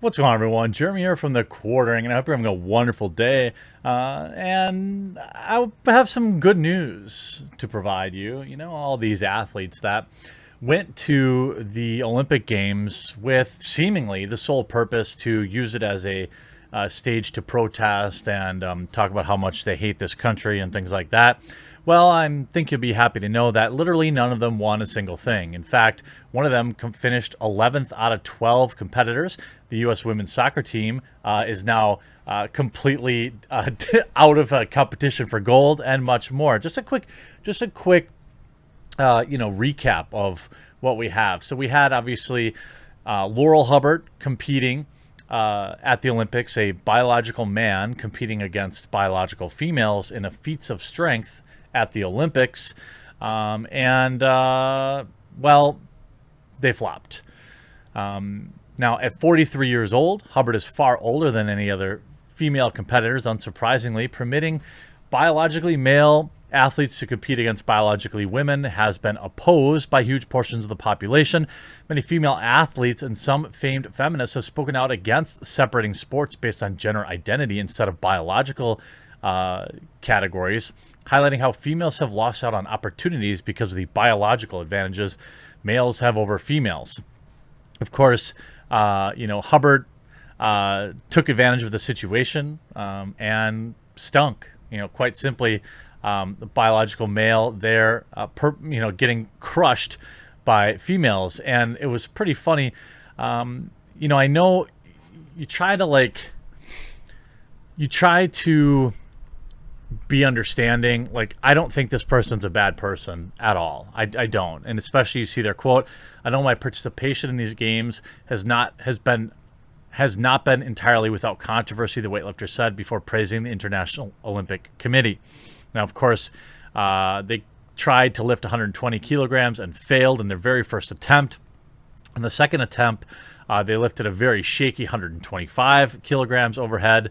What's going on, everyone? Jeremy here from the Quartering, and I hope you're having a wonderful day. And I have some good news to provide you. You know, all these athletes that went to the Olympic Games with seemingly the sole purpose to use it as a stage to protest and talk about how much they hate this country and things like that. Well, I think you'll be happy to know that literally none of them won a single thing. In fact, one of them finished 11th out of 12 competitors. The U.S. women's soccer team is now completely out of a competition for gold and much more. Just a quick recap of what we have. So we had obviously Laurel Hubbard competing at the Olympics, a biological man competing against biological females in a feats of strength at the Olympics. Well, they flopped. Now, at 43 years old, Hubbard is far older than any other female competitors, unsurprisingly. Permitting biologically male athletes to compete against biologically women has been opposed by huge portions of the population. Many female athletes and some famed feminists have spoken out against separating sports based on gender identity instead of biological categories, highlighting how females have lost out on opportunities because of the biological advantages males have over females. Of course, Hubbard took advantage of the situation and stunk. Quite simply, the biological male there, getting crushed by females, and it was pretty funny. I know you try to be understanding. Like, I don't think this person's a bad person at all. I don't. And especially you see their quote, "I know my participation in these games has not been entirely without controversy," the weightlifter said before praising the International Olympic Committee. Now, of course, they tried to lift 120 kilograms and failed in their very first attempt. In the second attempt, they lifted a very shaky 125 kilograms overhead.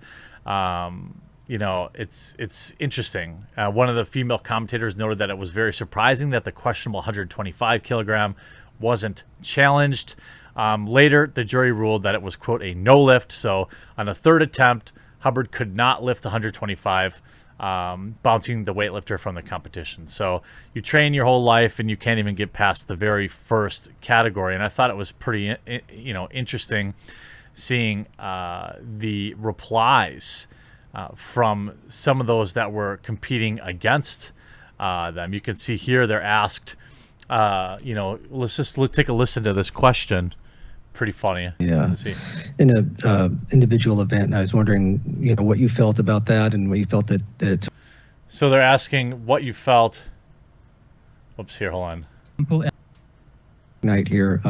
It's interesting. One of the female commentators noted that it was very surprising that the questionable 125 kilogram wasn't challenged. Later, the jury ruled that it was, quote, a no lift. So on the third attempt, Hubbard could not lift the 125, bouncing the weightlifter from the competition. So you train your whole life and you can't even get past the very first category. And I thought it was pretty, interesting seeing the replies from some of those that were competing against them. You can see here they're asked, let's take a listen to this question. Pretty funny. Yeah. Let's see. In a individual event, and I was wondering, what you felt about that and what you felt that it took. So they're asking what you felt. Oops, here, hold on. Night here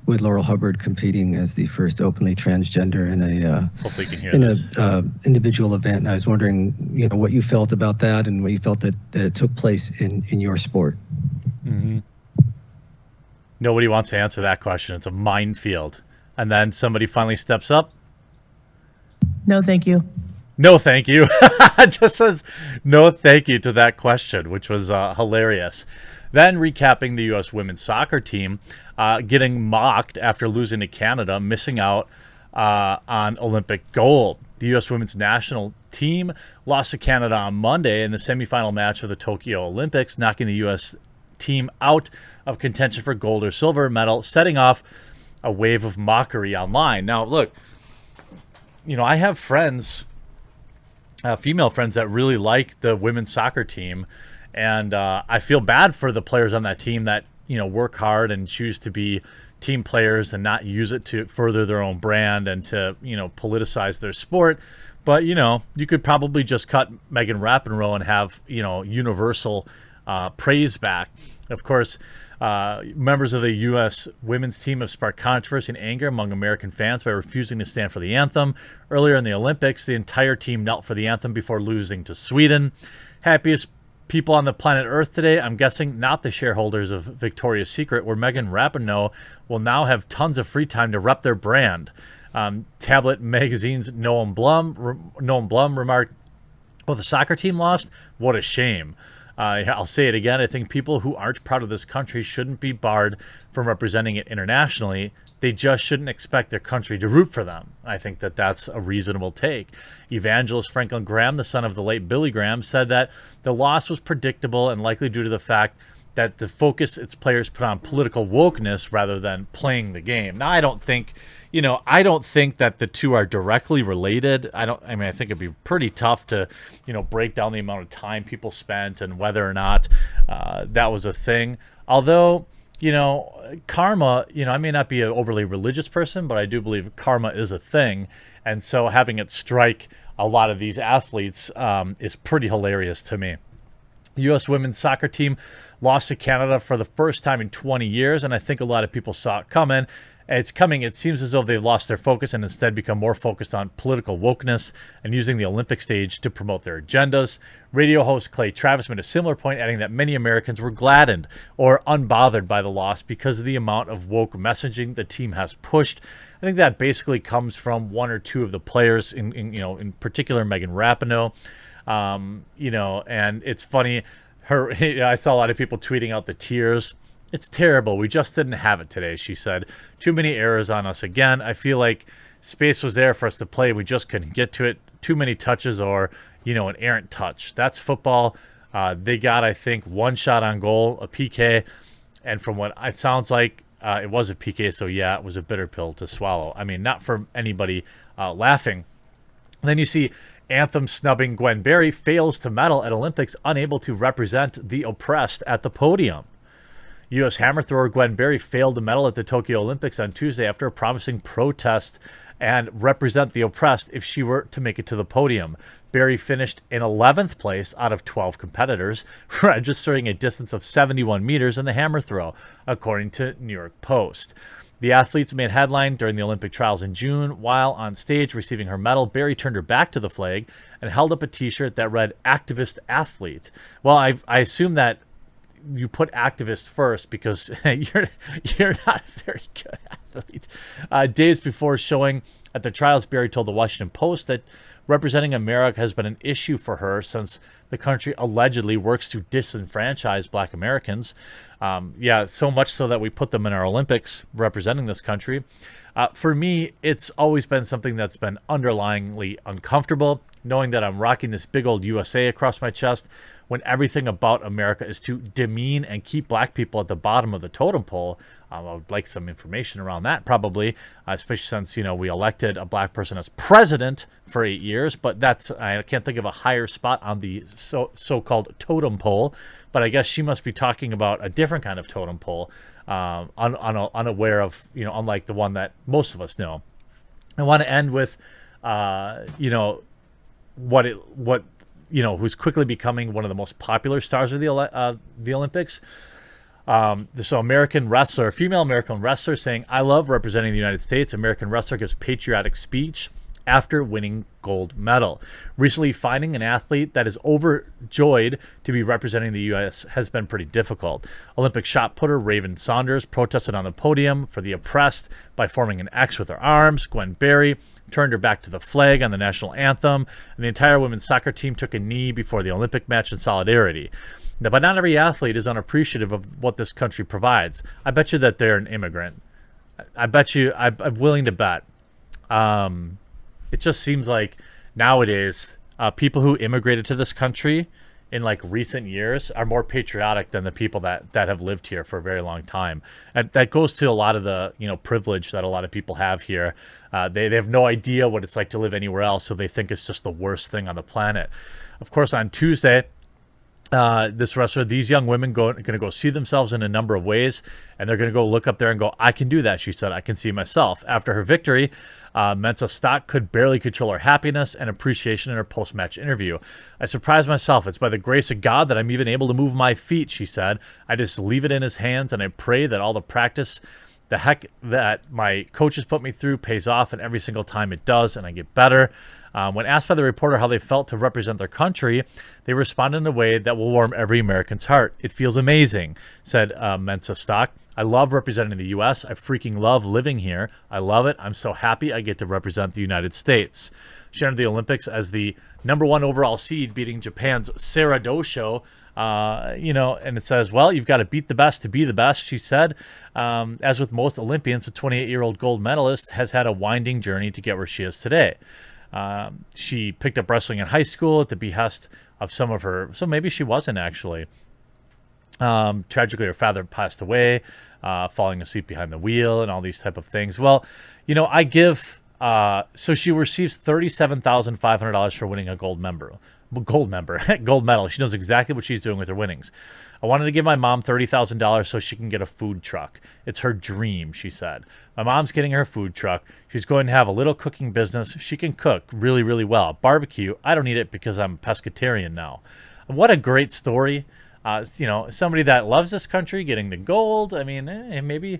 with Laurel Hubbard competing as the first openly transgender in a hopefully you can hear this. Individual event, and I was wondering, what you felt about that and what you felt that it took place in your sport. Mm-hmm. Nobody wants to answer that question. It's a minefield. And then somebody finally steps up. No, thank you. No, thank you. It just says no, thank you to that question, which was hilarious. Then recapping the U.S. women's soccer team getting mocked after losing to Canada, missing out on Olympic gold. The U.S. women's national team lost to Canada on Monday in the semifinal match of the Tokyo Olympics, knocking the U.S. team out of contention for gold or silver medal, setting off a wave of mockery online. Now, look, I have friends, female friends that really like the women's soccer team, and I feel bad for the players on that team that work hard and choose to be team players and not use it to further their own brand and to politicize their sport. But you could probably just cut Megan Rapinoe and have universal praise back. Of course, members of the U.S. women's team have sparked controversy and anger among American fans by refusing to stand for the anthem. Earlier in the Olympics, the entire team knelt for the anthem before losing to Sweden. Happiest people on the planet Earth today, I'm guessing not the shareholders of Victoria's Secret, where Megan Rapinoe will now have tons of free time to rep their brand. Tablet Magazine's Noam Blum remarked, "Well, the soccer team lost? What a shame." I'll say it again. I think people who aren't proud of this country shouldn't be barred from representing it internationally. they just shouldn't expect their country to root for them. I think that that's a reasonable take. Evangelist Franklin Graham, the son of the late Billy Graham, said that the loss was predictable and likely due to the fact that the focus its players put on political wokeness rather than playing the game. Now, I don't think that the two are directly related. I think it'd be pretty tough to, break down the amount of time people spent and whether or not that was a thing. Although, karma, I may not be an overly religious person, but I do believe karma is a thing. And so having it strike a lot of these athletes is pretty hilarious to me. The U.S. women's soccer team lost to Canada for the first time in 20 years, and I think a lot of people saw it coming. It's coming. It seems as though they've lost their focus and instead become more focused on political wokeness and using the Olympic stage to promote their agendas. Radio host Clay Travis made a similar point, adding that many Americans were gladdened or unbothered by the loss because of the amount of woke messaging the team has pushed. I think that basically comes from one or two of the players, in particular Megan Rapinoe. And it's funny. I saw a lot of people tweeting out the tears. It's terrible. We just didn't have it today, she said. Too many errors on us again. I feel like space was there for us to play. We just couldn't get to it. Too many touches or, an errant touch. That's football. They got, I think, one shot on goal, a PK. And from what it sounds like, it was a PK. So, yeah, it was a bitter pill to swallow. I mean, not for anybody laughing. And then you see anthem snubbing Gwen Berry fails to medal at Olympics, unable to represent the oppressed at the podium. U.S. hammer thrower Gwen Berry failed to medal at the Tokyo Olympics on Tuesday after promising protest and represent the oppressed if she were to make it to the podium. Berry finished in 11th place out of 12 competitors, registering a distance of 71 meters in the hammer throw, according to New York Post. The athletes made headline during the Olympic trials in June. While on stage receiving her medal, Berry turned her back to the flag and held up a T-shirt that read "Activist Athlete." Well, I assume that you put activist first because you're not a very good athlete. Days before showing at the trials, Berry told the Washington Post that representing America has been an issue for her since the country allegedly works to disenfranchise Black Americans. So much so that we put them in our Olympics representing this country. For me, it's always been something that's been underlyingly uncomfortable, knowing that I'm rocking this big old USA across my chest when everything about America is to demean and keep Black people at the bottom of the totem pole. I would like some information around that probably, especially since, we elected a Black person as president for 8 years, but I can't think of a higher spot on the so-called totem pole, but I guess she must be talking about a different kind of totem pole, unaware of, unlike the one that most of us know. I want to end with, who's quickly becoming one of the most popular stars of the Olympics. So female American wrestler saying, "I love representing the United States." American wrestler gives patriotic speech after winning gold medal. Recently, finding an athlete that is overjoyed to be representing the U.S. has been pretty difficult. Olympic shot putter Raven Saunders protested on the podium for the oppressed by forming an X with her arms. Gwen Berry turned her back to the flag on the national anthem, and the entire women's soccer team took a knee before the Olympic match in solidarity. But not every athlete is unappreciative of what this country provides. I bet you that they're an immigrant. I'm willing to bet. It just seems like nowadays people who immigrated to this country in recent years are more patriotic than the people that have lived here for a very long time. And that goes to a lot of the privilege that a lot of people have here. They have no idea what it's like to live anywhere else, so they think it's just the worst thing on the planet. Of course, on Tuesday, these young women going to go see themselves in a number of ways, and they're going to go look up there and go, "I can do that," she said. "I can see myself." After her victory, Mensa Stock could barely control her happiness and appreciation in her post-match interview. "I surprised myself. It's by the grace of God that I'm even able to move my feet," she said. "I just leave it in his hands, and I pray that all the practice, the heck that my coaches put me through pays off, and every single time it does, and I get better." When asked by the reporter how they felt to represent their country, they responded in a way that will warm every American's heart. It feels amazing, said Mensa Stock. I love representing the U.S. I freaking love living here. I love it. I'm so happy I get to represent the United States. She entered the Olympics as the #1 overall seed, beating Japan's Sarah Dosho. And it says, well, you've got to beat the best to be the best, she said. As with most Olympians, the 28-year-old gold medalist has had a winding journey to get where she is today. She picked up wrestling in high school at the behest of some of her, so maybe she wasn't actually. Tragically, her father passed away, falling asleep behind the wheel and all these type of things. Well, I give, so she receives $37,500 for winning a gold medal. She knows exactly what she's doing with her winnings. I wanted to give my mom $30,000 so she can get a food truck. It's her dream, she said. My mom's getting her food truck. She's going to have a little cooking business. She can cook really, really well. Barbecue, I don't need it because I'm a pescatarian now. What a great story. Somebody that loves this country getting the gold. I mean, maybe,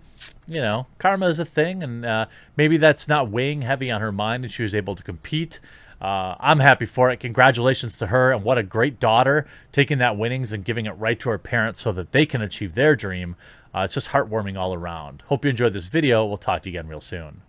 karma is a thing, and maybe that's not weighing heavy on her mind, and she was able to compete. I'm happy for it. Congratulations to her, and what a great daughter, taking that winnings and giving it right to her parents so that they can achieve their dream. It's just heartwarming all around. Hope you enjoyed this video. We'll talk to you again real soon.